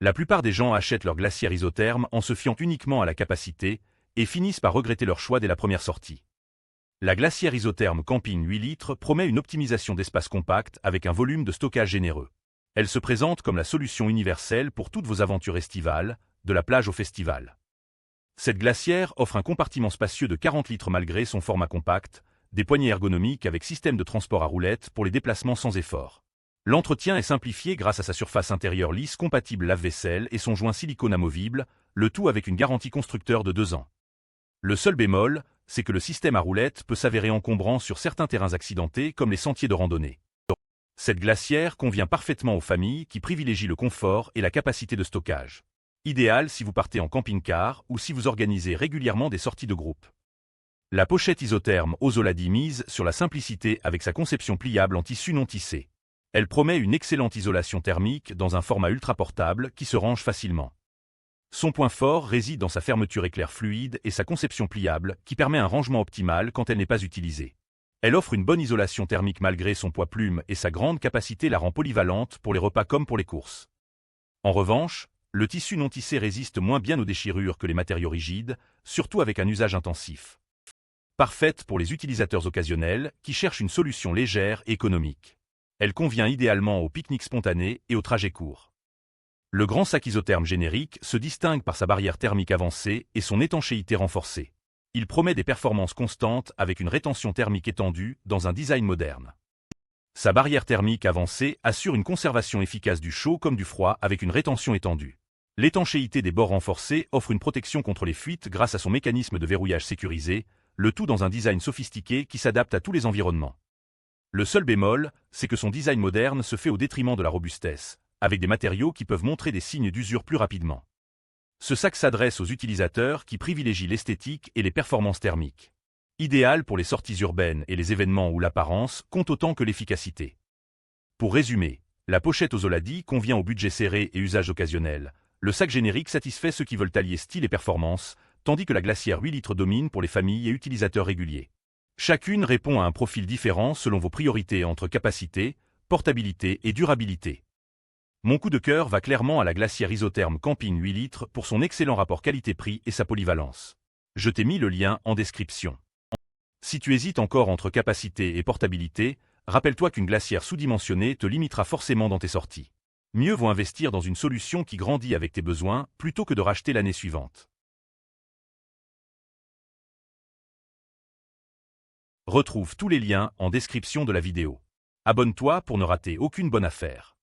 La plupart des gens achètent leur glacière isotherme en se fiant uniquement à la capacité et finissent par regretter leur choix dès la première sortie. La glacière isotherme Camping 8 litres promet une optimisation d'espace compact avec un volume de stockage généreux. Elle se présente comme la solution universelle pour toutes vos aventures estivales, de la plage au festival. Cette glacière offre un compartiment spacieux de 40 litres malgré son format compact, des poignées ergonomiques avec système de transport à roulettes pour les déplacements sans effort. L'entretien est simplifié grâce à sa surface intérieure lisse compatible lave-vaisselle et son joint silicone amovible, le tout avec une garantie constructeur de 2 ans. Le seul bémol, c'est que le système à roulettes peut s'avérer encombrant sur certains terrains accidentés comme les sentiers de randonnée. Cette glacière convient parfaitement aux familles qui privilégient le confort et la capacité de stockage. Idéal si vous partez en camping-car ou si vous organisez régulièrement des sorties de groupe. La pochette isotherme Ozoladi mise sur la simplicité avec sa conception pliable en tissu non tissé. Elle promet une excellente isolation thermique dans un format ultra portable qui se range facilement. Son point fort réside dans sa fermeture éclair fluide et sa conception pliable qui permet un rangement optimal quand elle n'est pas utilisée. Elle offre une bonne isolation thermique malgré son poids plume et sa grande capacité la rend polyvalente pour les repas comme pour les courses. En revanche, le tissu non tissé résiste moins bien aux déchirures que les matériaux rigides, surtout avec un usage intensif. Parfaite pour les utilisateurs occasionnels qui cherchent une solution légère et économique. Elle convient idéalement aux pique-niques spontanés et aux trajets courts. Le grand sac isotherme générique se distingue par sa barrière thermique avancée et son étanchéité renforcée. Il promet des performances constantes avec une rétention thermique étendue dans un design moderne. Sa barrière thermique avancée assure une conservation efficace du chaud comme du froid avec une rétention étendue. L'étanchéité des bords renforcés offre une protection contre les fuites grâce à son mécanisme de verrouillage sécurisé, le tout dans un design sophistiqué qui s'adapte à tous les environnements. Le seul bémol, c'est que son design moderne se fait au détriment de la robustesse, avec des matériaux qui peuvent montrer des signes d'usure plus rapidement. Ce sac s'adresse aux utilisateurs qui privilégient l'esthétique et les performances thermiques. Idéal pour les sorties urbaines et les événements où l'apparence compte autant que l'efficacité. Pour résumer, la pochette Ozoladi convient au budget serré et usage occasionnel. Le sac générique satisfait ceux qui veulent allier style et performance, tandis que la glacière 8 litres domine pour les familles et utilisateurs réguliers. Chacune répond à un profil différent selon vos priorités entre capacité, portabilité et durabilité. Mon coup de cœur va clairement à la glacière isotherme Camping 8 litres pour son excellent rapport qualité-prix et sa polyvalence. Je t'ai mis le lien en description. Si tu hésites encore entre capacité et portabilité, rappelle-toi qu'une glacière sous-dimensionnée te limitera forcément dans tes sorties. Mieux vaut investir dans une solution qui grandit avec tes besoins plutôt que de racheter l'année suivante. Retrouve tous les liens en description de la vidéo. Abonne-toi pour ne rater aucune bonne affaire.